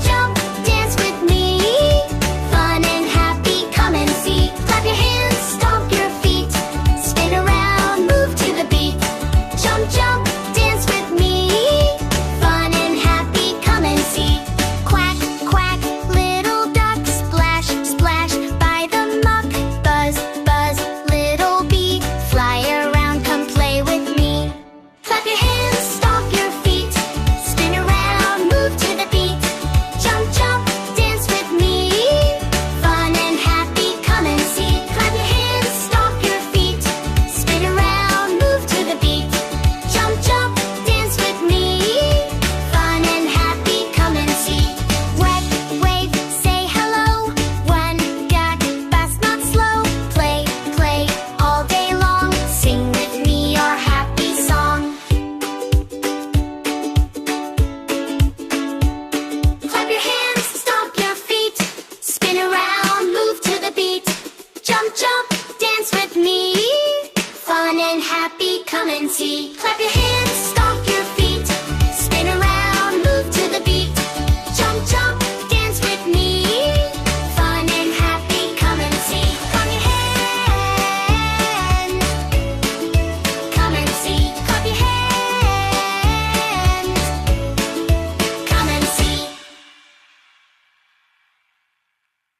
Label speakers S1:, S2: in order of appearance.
S1: jump, dance with me. Fun and happy, come and see. Clap your hands, stomp your feet. Spin around, move to the beat. Jump, jump, dance with me. Fun and happy, come and see. Quack, quack, little duck. Splash, splash, by the muck. Buzz, buzz, little bee. Fly around, come play with me. Clap your hands, stomp your feet. Spin around, move to the beat. Jump, jump, dance with me. Fun and happy, come and see. Clap your hands, stomp your feet. Spin around, move to the beat. Jump, jump, dance with me. Fun and happy, come and see. Wag, wave, say hello. One duck, fast, not slow. Play, play, all day long. Sing with me your happy song. Clap your hands, stomp your feet. Spin around, move to the beat. Jump, jump, dance with me. Fun and happy, come and see. Clap your hands,